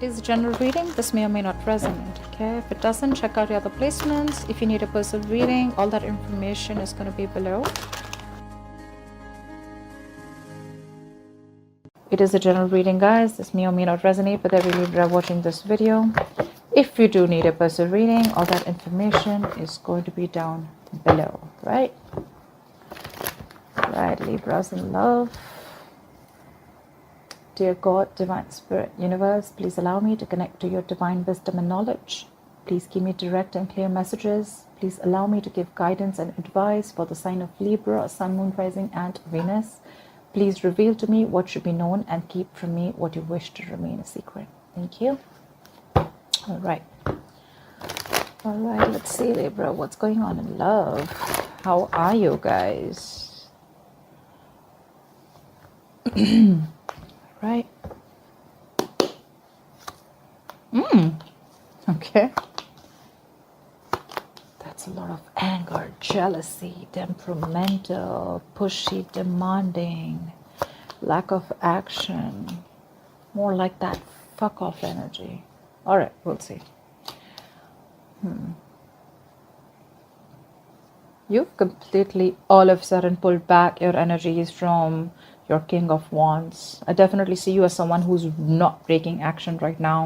It is a general reading. This may or may not resonate. Okay, if it doesn't, check out your other placements. If you need a personal reading, all that information is going to be below. It is a general reading, guys. This may or may not resonate with every Libra watching this video. If you do need a personal reading, all that information is going to be down below, right? Right, Libras in love. Dear God, Divine Spirit, Universe, please allow me to connect to your divine wisdom and knowledge. Please give me direct and clear messages. Please allow me to give guidance and advice for the sign of Libra, Sun, Moon, Rising, and Venus. Please reveal to me what should be known and keep from me what you wish to remain a secret. Thank you. All right, let's see, Libra, what's going on in love? How are you guys? Right. Okay. That's a lot of anger, jealousy, temperamental, pushy, demanding, lack of action. More like that fuck off energy. All right, we'll see. You've completely all of a sudden pulled back your energies from your King of Wands. I definitely see you as someone who's not taking action right now.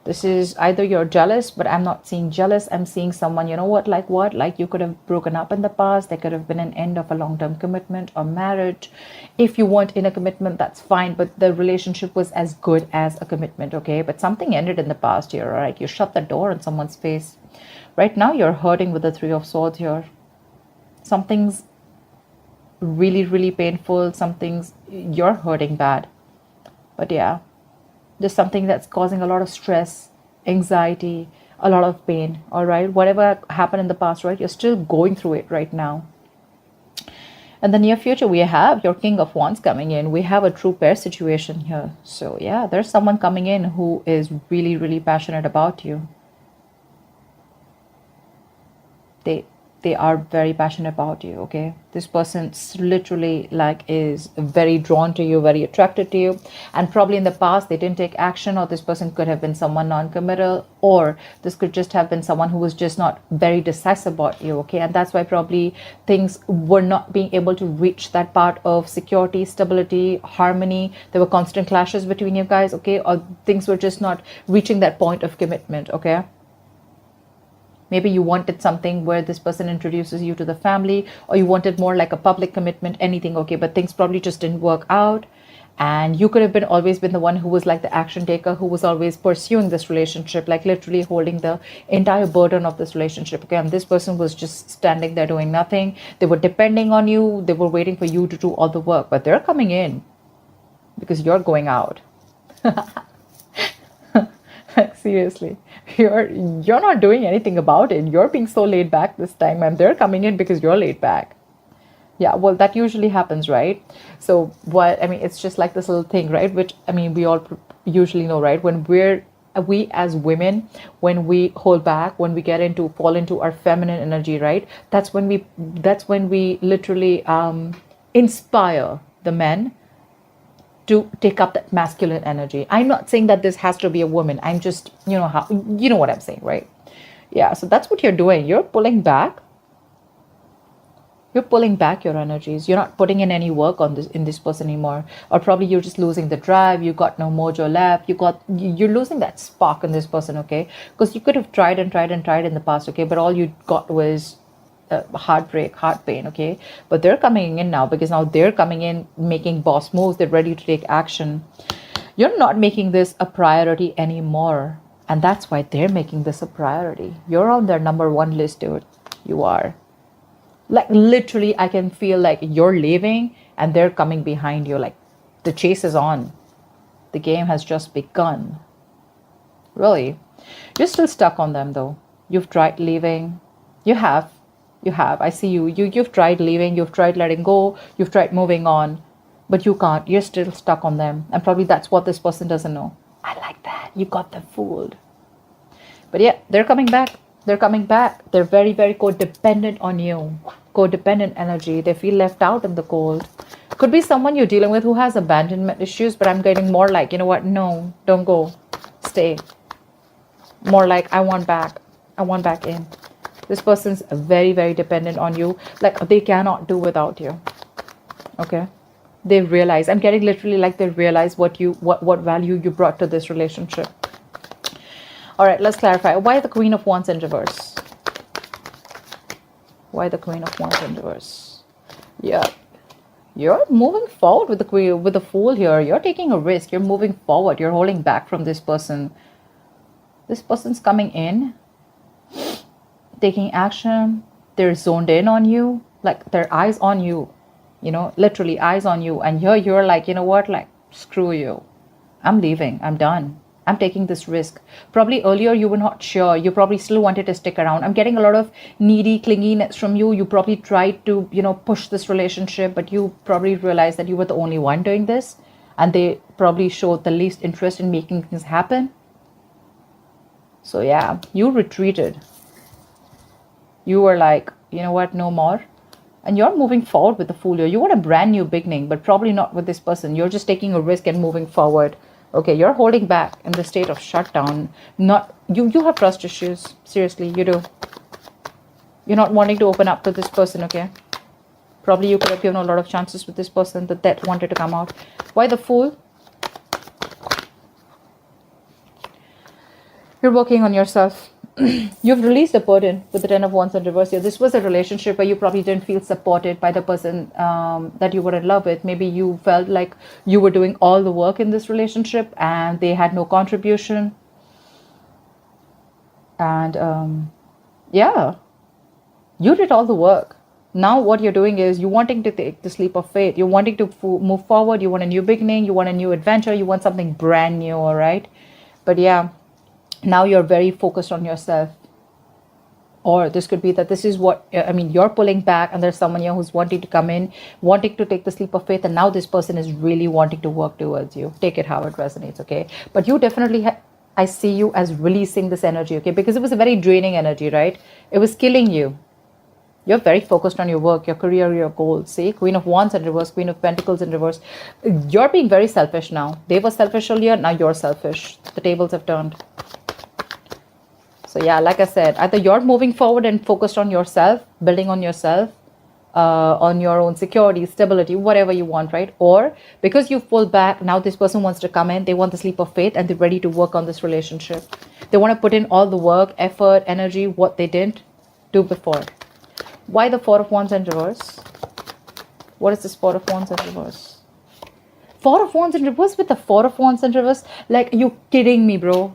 This is either you're jealous, but I'm not seeing jealous. I'm seeing someone, you know what? Like you could have broken up in the past. There could have been an end of a long-term commitment or marriage. If you weren't in a commitment, that's fine. But the relationship was as good as a commitment, okay? But something ended in the past here, all right? You shut the door on someone's face. Right now, you're hurting with the Three of Swords here. Something's really, really painful. Something's, you're hurting bad. But yeah. There's something that's causing a lot of stress, anxiety, a lot of pain, all right? Whatever happened in the past, right? You're still going through it right now. In the near future, we have your King of Wands coming in. We have a true pair situation here. So yeah, there's someone coming in who is really, really passionate about you. They are very passionate about you, okay? This person literally is very drawn to you, very attracted to you. And probably in the past, they didn't take action, or this person could have been someone non-committal, or this could just have been someone who was just not very decisive about you, okay? And that's why probably things were not being able to reach that part of security, stability, harmony. There were constant clashes between you guys, okay? Or things were just not reaching that point of commitment, okay? Maybe you wanted something where this person introduces you to the family, or you wanted more like a public commitment, anything, okay? But things probably just didn't work out. And you could have always been the one who was like the action taker, who was always pursuing this relationship, like literally holding the entire burden of this relationship, okay? And this person was just standing there doing nothing. They were depending on you. They were waiting for you to do all the work. But they're coming in because you're going out. Like, seriously, you're not doing anything about it. You're being so laid back this time, and they're coming in because you're laid back. Yeah, well, that usually happens, right? So it's just like this little thing, right? Which, we all usually know, right? When we as women, when we hold back, when we fall into our feminine energy, right? That's when we literally inspire the men to take up that masculine energy. I'm not saying that this has to be a woman. I'm just, you know what I'm saying, right? Yeah, so that's what you're doing. You're pulling back. You're pulling back your energies. You're not putting in any work in this person anymore. Or probably you're just losing the drive. You got no mojo left. You're losing that spark in this person, okay? Because you could have tried and tried and tried in the past, okay? But all you got was heartbreak, heart pain, okay? But they're coming in now, because now they're coming in making boss moves. They're ready to take action. You're not making this a priority anymore, and that's why they're making this a priority. You're on their number one list, dude. You are. Like, literally, I can feel like you're leaving and they're coming behind you. Like, the chase is on. The game has just begun. Really. You're still stuck on them, though. You've tried leaving. You have. I see you. You've tried leaving. You've tried letting go. You've tried moving on. But you can't. You're still stuck on them. And probably that's what this person doesn't know. I like that. You got them fooled. But yeah, they're coming back. They're coming back. They're very, very codependent on you. Codependent energy. They feel left out in the cold. Could be someone you're dealing with who has abandonment issues. But I'm getting more like, you know what? No, don't go. stay. More like, I want back. I want back in. This person's very, very dependent on you. Like, they cannot do without you. Okay? They realize, I'm getting literally like they realize what value you brought to this relationship. All right, let's clarify. Why the Queen of Wands in reverse? Why the Queen of Wands in reverse? Yeah. You're moving forward with the Fool here. You're taking a risk. You're moving forward. You're holding back from this person. This person's coming in, taking action. They're zoned in on you. Like, their eyes on you. You know, literally eyes on you. And here you're like, you know what? Like, screw you. I'm leaving. I'm done. I'm taking this risk. Probably earlier you were not sure. You probably still wanted to stick around. I'm getting a lot of needy clinginess from you. You probably tried to, you know, push this relationship, but you probably realized that you were the only one doing this. And they probably showed the least interest in making things happen. So yeah, you retreated. You were like, you know what, no more. And you're moving forward with the Fool here. You want a brand new beginning, but probably not with this person. You're just taking a risk and moving forward. Okay, you're holding back in the state of shutdown. Not you have trust issues. Seriously, you do. You're not wanting to open up to this person, okay? Probably you could have given a lot of chances with this person that wanted to come out. Why the Fool? You're working on yourself. You've released a burden with the Ten of Wands in reverse here. This was a relationship where you probably didn't feel supported by the person that you were in love with. Maybe you felt like you were doing all the work in this relationship and they had no contribution. And yeah, you did all the work. Now what you're doing is you're wanting to take this leap of faith. You're wanting to move forward. You want a new beginning. You want a new adventure. You want something brand new, all right? But yeah, now you're very focused on yourself. Or this could be that this is what, I mean, you're pulling back and there's someone here who's wanting to come in, wanting to take the leap of faith. And now this person is really wanting to work towards you. Take it how it resonates, okay? But you definitely, I see you as releasing this energy, okay? Because it was a very draining energy, right? It was killing you. You're very focused on your work, your career, your goals. See, Queen of Wands in reverse, Queen of Pentacles in reverse. You're being very selfish now. They were selfish earlier, now you're selfish. The tables have turned. So yeah, like I said, either you're moving forward and focused on yourself, building on yourself, on your own security, stability, whatever you want, right? Or because you've pulled back, now this person wants to come in, they want the leap of faith and they're ready to work on this relationship. They want to put in all the work, effort, energy, what they didn't do before. Why the Four of Wands in reverse? What is this Four of Wands in reverse? Four of Wands in reverse with the Four of Wands in reverse? Like, you kidding me, bro?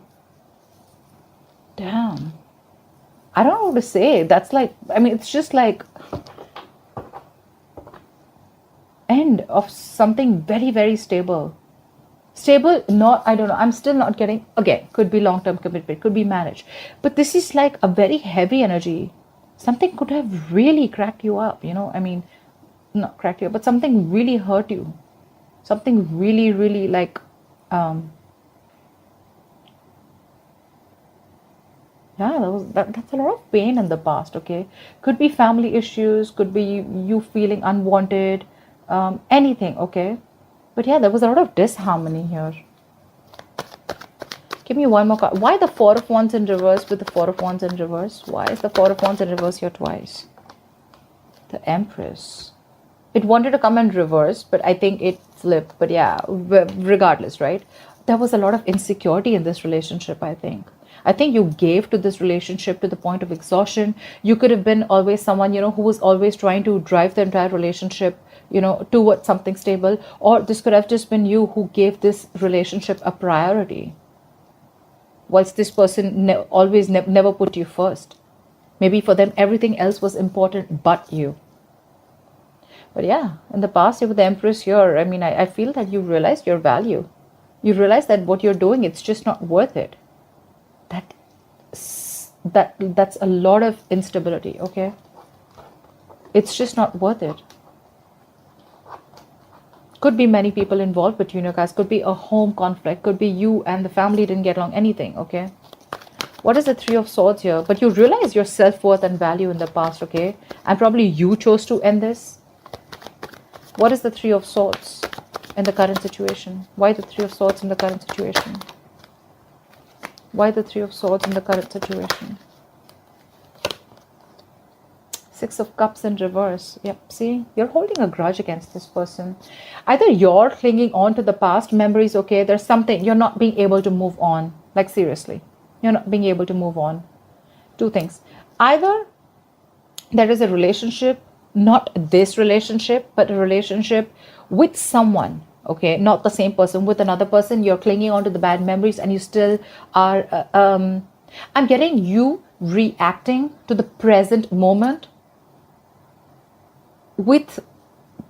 Damn. I don't know what to say. That's like, I mean, it's just like end of something very, very stable. Stable, not, I don't know. I'm still not getting, again, could be long-term commitment, could be marriage. But this is like a very heavy energy. Something could have really cracked you up, you know? I mean, not cracked you up, but something really hurt you. Something really, really like, yeah, that's a lot of pain in the past, okay? Could be family issues, could be you feeling unwanted, anything, okay? But yeah, there was a lot of disharmony here. Give me one more card. Why the Four of Wands in reverse with the Four of Wands in reverse? Why is the Four of Wands in reverse here twice? The Empress. It wanted to come in reverse, but I think it flipped. But yeah, regardless, right? There was a lot of insecurity in this relationship, I think. I think you gave to this relationship to the point of exhaustion. You could have been always someone, you know, who was always trying to drive the entire relationship, you know, towards something stable. Or this could have just been you who gave this relationship a priority. Whilst this person never put you first. Maybe for them, everything else was important but you. But yeah, in the past, you were the Empress here. I mean, I feel that you realized your value. You realize that what you're doing, it's just not worth it. That's a lot of instability, okay? It's just not worth it. Could be many people involved between you guys. Could be a home conflict. Could be you and the family didn't get along. Anything, okay? What is the Three of Swords here? But you realize your self-worth and value in the past, okay? And probably you chose to end this. What is the Three of Swords in the current situation? Why the Three of Swords in the current situation? Why the Three of Swords in the current situation? Six of Cups in reverse. Yep, see, you're holding a grudge against this person. Either you're clinging on to the past memories, okay, there's something, you're not being able to move on. Like seriously, you're not being able to move on. Two things. Either there is a relationship, not this relationship, but a relationship with someone, okay, not the same person, with another person. You're clinging on to the bad memories and you still are, I'm getting you reacting to the present moment with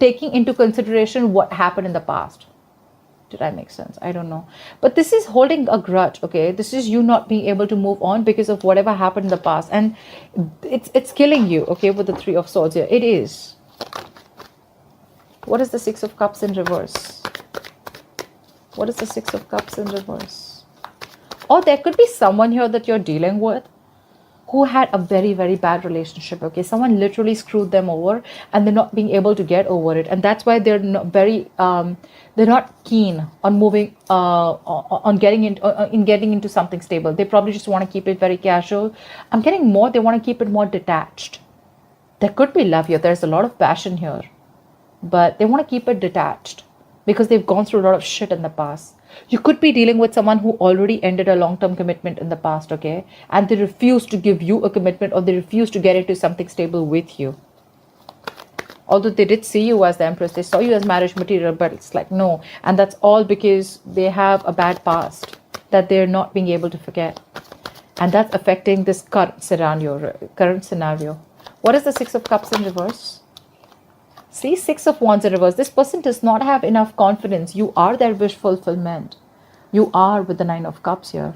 taking into consideration what happened in the past. Did I make sense? I don't know. But this is holding a grudge, okay? This is you not being able to move on because of whatever happened in the past. And it's killing you, okay, with the Three of Swords here. It is. What is the Six of Cups in reverse? What is the Six of Cups in reverse? Or there could be someone here that you're dealing with who had a very, very bad relationship, okay? Someone literally screwed them over and they're not being able to get over it. And that's why they're not they're not keen on moving, on getting into something stable. They probably just want to keep it very casual. I'm getting more, they want to keep it more detached. There could be love here. There's a lot of passion here. But they want to keep it detached because they've gone through a lot of shit in the past. You could be dealing with someone who already ended a long-term commitment in the past, okay? And they refuse to give you a commitment, or they refuse to get into something stable with you. Although they did see you as the Empress, they saw you as marriage material, but it's like, no. And that's all because they have a bad past that they're not being able to forget. And that's affecting this current scenario. What is the Six of Cups in reverse? See, Six of Wands in reverse. This person does not have enough confidence. You are their wish fulfillment. You are with the Nine of Cups here.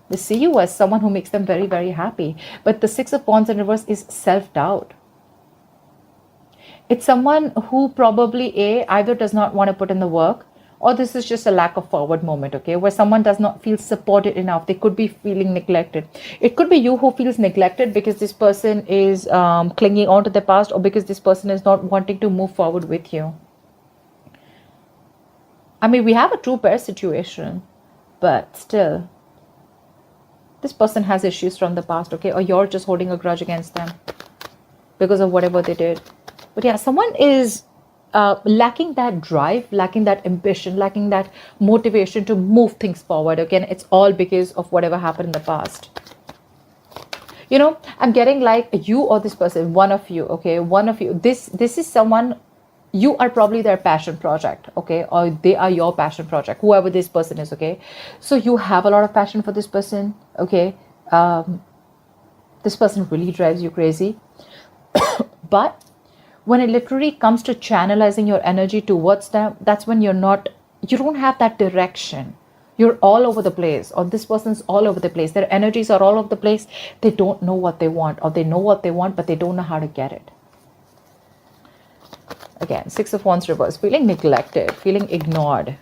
They see you as someone who makes them very, very happy. But the Six of Wands in reverse is self-doubt. It's someone who probably either does not want to put in the work, or this is just a lack of forward moment, okay, where someone does not feel supported enough. They could be feeling neglected. It could be you who feels neglected because this person is clinging on to the past, or because this person is not wanting to move forward with you. I mean, we have a true pair situation, but still, this person has issues from the past, okay, or you're just holding a grudge against them because of whatever they did. But yeah, someone is lacking that drive, lacking that ambition, lacking that motivation to move things forward. Again, it's all because of whatever happened in the past. You know, I'm getting like you or this person, one of you, okay, one of you. This is someone, you are probably their passion project, okay, or they are your passion project, whoever this person is, okay. So you have a lot of passion for this person, okay. This person really drives you crazy. But when it literally comes to channelizing your energy towards them, that's when you don't have that direction. You're all over the place, or this person's all over the place. Their energies are all over the place. They don't know what they want, or they know what they want, but they don't know how to get it. Again, Six of Wands reverse, feeling neglected, feeling ignored.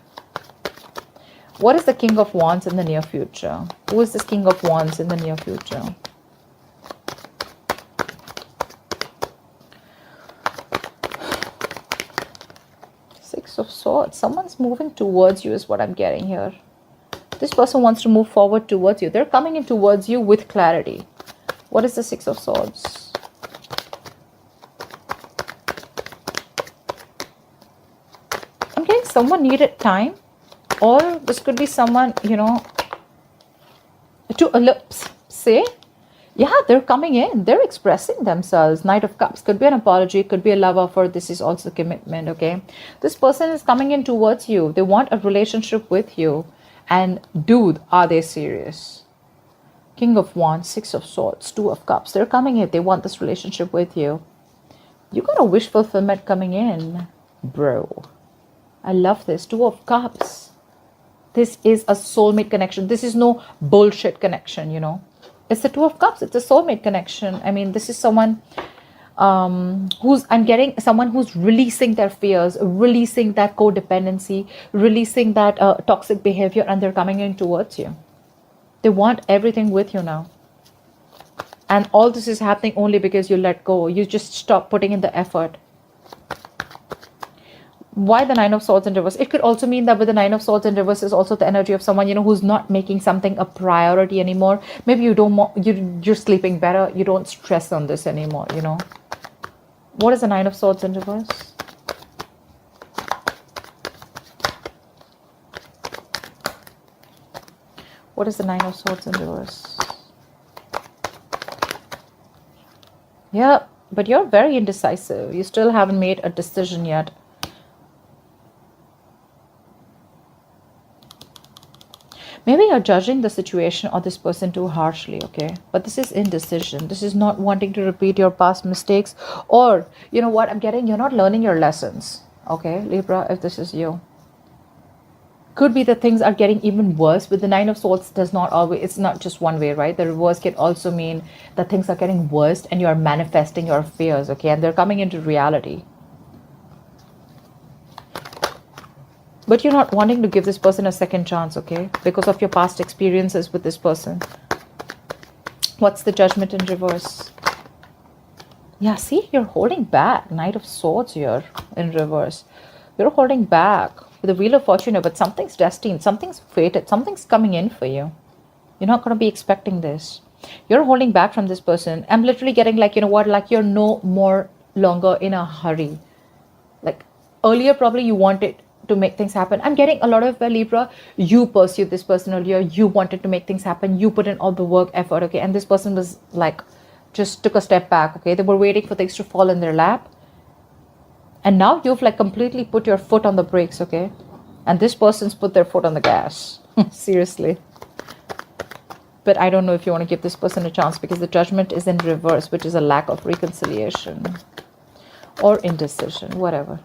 What is the King of Wands in the near future? Who is this King of Wands in the near future? Six of Swords. Someone's moving towards you is what I'm getting here. This person wants to move forward towards you. They're coming in towards you with clarity. What is the Six of Swords? I'm getting someone needed time, or this could be someone, you know, to say, yeah, they're coming in. They're expressing themselves. Knight of Cups. Could be an apology. Could be a love offer. This is also commitment, okay? This person is coming in towards you. They want a relationship with you. And dude, are they serious? King of Wands, Six of Swords, Two of Cups. They're coming in. They want this relationship with you. You got a wish fulfillment coming in, bro. I love this. Two of Cups. This is a soulmate connection. This is no bullshit connection, you know. It's the Two of Cups. It's a soulmate connection. I mean, this is someone I'm getting someone who's releasing their fears, releasing that codependency, releasing that toxic behavior, and they're coming in towards you. They want everything with you now. And all this is happening only because you let go. You just stop putting in the effort. Why the Nine of Swords in reverse? It could also mean that with the Nine of Swords in reverse is also the energy of someone, who's not making something a priority anymore. Maybe you don't want, you're sleeping better. You don't stress on this anymore, What is the Nine of Swords in reverse? What is the Nine of Swords in reverse? Yeah, but you're very indecisive. You still haven't made a decision yet. Maybe you're judging the situation or this person too harshly, okay? But this is indecision. This is not wanting to repeat your past mistakes. Or, you know what I'm getting? You're not learning your lessons, okay, Libra, if this is you. Could be that things are getting even worse. With the Nine of Swords, does not always, it's not just one way, right? The reverse can also mean that things are getting worse and you are manifesting your fears, okay? And they're coming into reality. But you're not wanting to give this person a second chance, okay? Because of your past experiences with this person. What's the Judgment in reverse? Yeah, see, you're holding back. Knight of Swords here in reverse. You're holding back with the Wheel of Fortune, but something's destined, something's fated, something's coming in for you. You're not going to be expecting this. You're holding back from this person. I'm literally getting like, like you're no more longer in a hurry. Like earlier, probably you wanted to make things happen. I'm getting a lot of Libra, you pursued this person earlier, you wanted to make things happen, you put in all the work, effort, okay, and this person was like, just took a step back, okay, they were waiting for things to fall in their lap, and now you've like completely put your foot on the brakes, okay, and this person's put their foot on the gas. Seriously. But I don't know if you want to give this person a chance, because the Judgment is in reverse, which is a lack of reconciliation or indecision, whatever.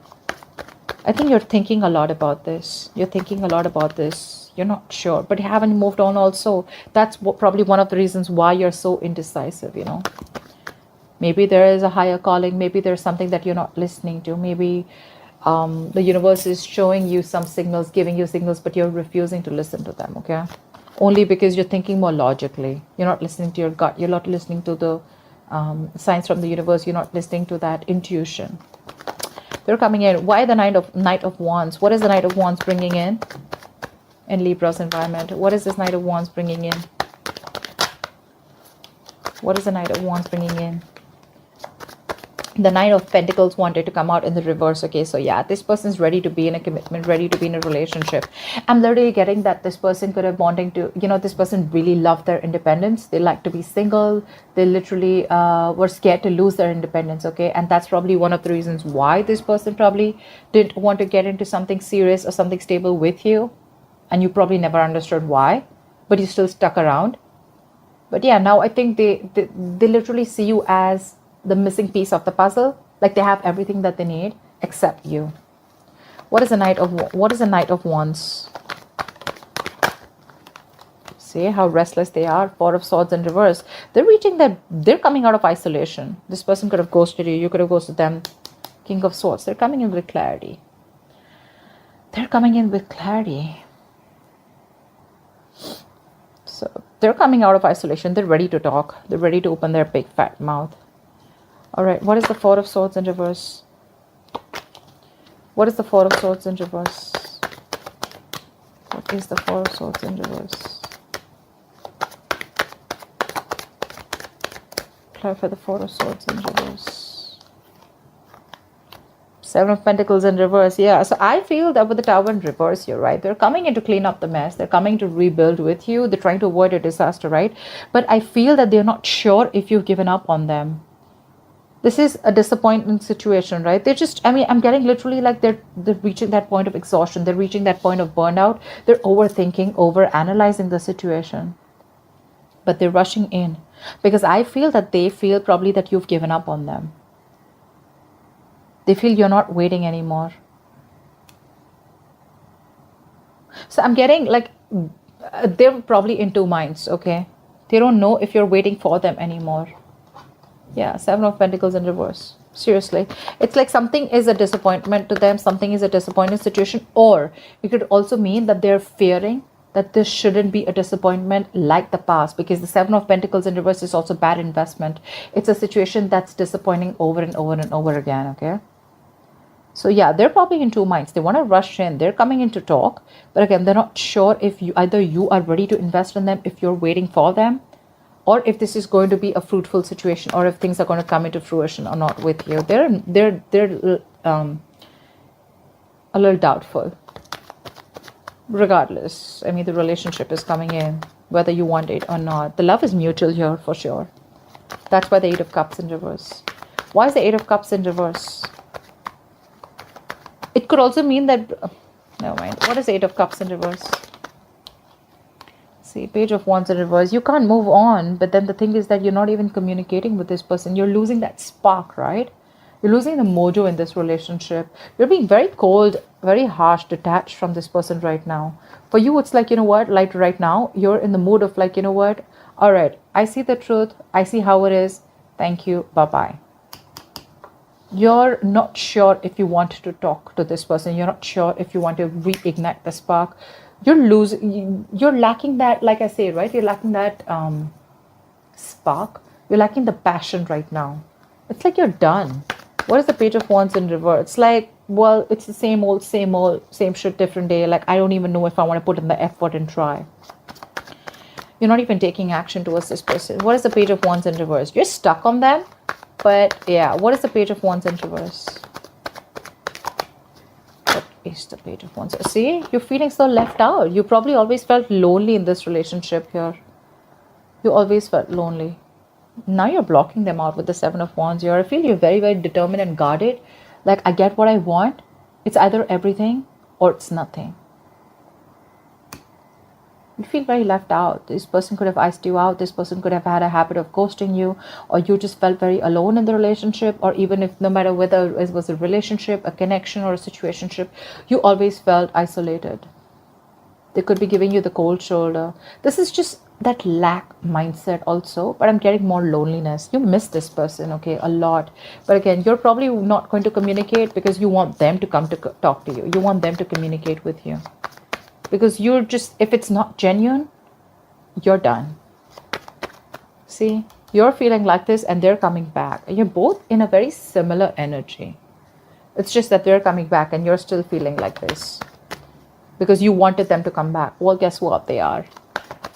I think you're thinking a lot about this. You're thinking a lot about this. You're not sure, but you haven't moved on also. That's probably one of the reasons why you're so indecisive, Maybe there is a higher calling. Maybe there's something that you're not listening to. Maybe the universe is showing you some signals, giving you signals, but you're refusing to listen to them, okay? Only because you're thinking more logically. You're not listening to your gut. You're not listening to the signs from the universe. You're not listening to that intuition. They're coming in. Why the Knight of Wands? What is the Knight of Wands bringing in Libra's environment? What is this Knight of Wands bringing in? What is the Knight of Wands bringing in? The Knight of Pentacles wanted to come out in the reverse, okay? So yeah, this person's ready to be in a commitment, ready to be in a relationship. I'm literally getting that this person could have wanting to, this person really loved their independence. They like to be single. They literally were scared to lose their independence, okay? And that's probably one of the reasons why this person probably didn't want to get into something serious or something stable with you. And you probably never understood why, but you still stuck around. But yeah, now I think they literally see you as the missing piece of the puzzle. Like they have everything that they need except you. What is a Knight of Wands? See how restless they are. Four of Swords in reverse. They're coming out of isolation. This person could have ghosted you. You could have ghosted them. King of Swords. They're coming in with clarity. They're coming in with clarity. So they're coming out of isolation. They're ready to talk. They're ready to open their big fat mouth. All right, what is the Four of Swords in reverse? What is the Four of Swords in reverse? What is the Four of Swords in reverse? Clarify the Four of Swords in reverse. Seven of Pentacles in reverse. Yeah, so I feel that with the Tower in reverse, you're right. They're coming in to clean up the mess. They're coming to rebuild with you. They're trying to avoid a disaster, right? But I feel that they're not sure if you've given up on them. This is a disappointing situation, right? They're just, I'm getting literally like they're reaching that point of exhaustion. They're reaching that point of burnout. They're overthinking, over-analyzing the situation. But they're rushing in because I feel that they feel probably that you've given up on them. They feel you're not waiting anymore. So I'm getting like they're probably in two minds, okay? They don't know if you're waiting for them anymore. Yeah, Seven of Pentacles in reverse. Seriously. It's like something is a disappointment to them. Something is a disappointing situation. Or it could also mean that they're fearing that this shouldn't be a disappointment like the past. Because the Seven of Pentacles in reverse is also bad investment. It's a situation that's disappointing over and over and over again, okay? So yeah, they're probably in two minds. They want to rush in. They're coming in to talk, but again, they're not sure if either you are ready to invest in them, if you're waiting for them, or if this is going to be a fruitful situation, or if things are going to come into fruition or not with you. They're a little doubtful. Regardless, I mean, the relationship is coming in, whether you want it or not. The love is mutual here for sure. That's why the Eight of Cups in reverse. Why is the Eight of Cups in reverse? It could also mean that, never mind. What is Eight of Cups in reverse? See, Page of Wands in reverse. You can't move on, but then the thing is that you're not even communicating with this person. You're losing that spark, right? You're losing the mojo in this relationship. You're being very cold, very harsh, detached from this person right now. For you, it's like, you know what? Like right now, you're in the mood of like, you know what? All right, I see the truth. I see how it is. Thank you. Bye-bye. You're not sure if you want to talk to this person. You're not sure if you want to reignite the spark. You're lacking that, like I say, right? You're lacking that spark. You're lacking the passion right now. It's like you're done. What is the Page of Wands in reverse? It's like, well, it's the same old, same shit, different day. Like, I don't even know if I want to put in the effort and try. You're not even taking action towards this person. What is the Page of Wands in reverse? You're stuck on them. But yeah, what is the Page of Wands in reverse? What is the Page of Wands? See, you're feeling so left out. You probably always felt lonely in this relationship here. You always felt lonely. Now you're blocking them out with the Seven of Wands here. I feel you're very, very determined and guarded. Like, I get what I want. It's either everything or it's nothing. You feel very left out. This person could have iced you out. This person could have had a habit of ghosting you, or you just felt very alone in the relationship, or even if no matter whether it was a relationship, a connection, or a situationship, you always felt isolated. They could be giving you the cold shoulder. This is just that lack mindset also, but I'm getting more loneliness. You miss this person, okay, a lot. But again, you're probably not going to communicate because you want them to come to talk to you. You want them to communicate with you. Because you're just, if it's not genuine, you're done. See, you're feeling like this and they're coming back. You're both in a very similar energy. It's just that they're coming back and you're still feeling like this. Because you wanted them to come back. Well, guess what? They are.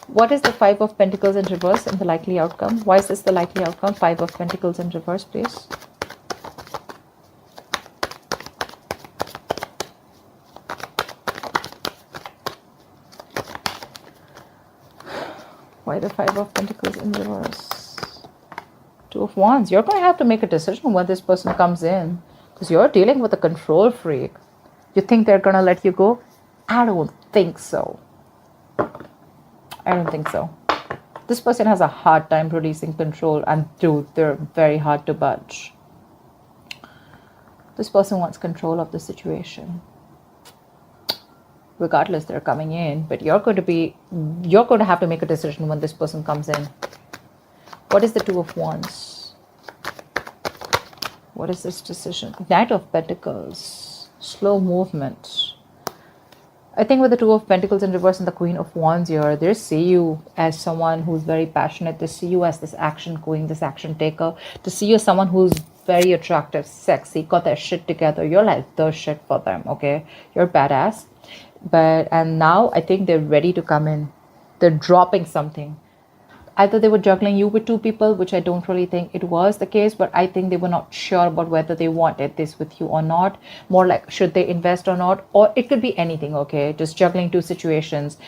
What is the Five of Pentacles in reverse and the likely outcome? Why is this the likely outcome? Five of Pentacles in reverse, please. Why the Five of Pentacles in reverse? Two of Wands. You're going to have to make a decision when this person comes in. Because you're dealing with a control freak. You think they're going to let you go? I don't think so. I don't think so. This person has a hard time releasing control, and dude, they're very hard to budge. This person wants control of the situation. Regardless, they're coming in, but you're going to have to make a decision when this person comes in. What is the Two of Wands? What is this decision? Knight of Pentacles. Slow movement. I think with the Two of Pentacles in reverse and the Queen of Wands here, they see you as someone who's very passionate. They see you as this action queen, this action taker. They see you as someone who's very attractive, sexy, got their shit together. You're like the shit for them, okay? You're badass. And now I think they're ready to come in. They're dropping something. Either they were juggling you with two people, which I don't really think it was the case, but I think they were not sure about whether they wanted this with you or not. More like, should they invest or not? Or it could be anything, okay? Just juggling two situations.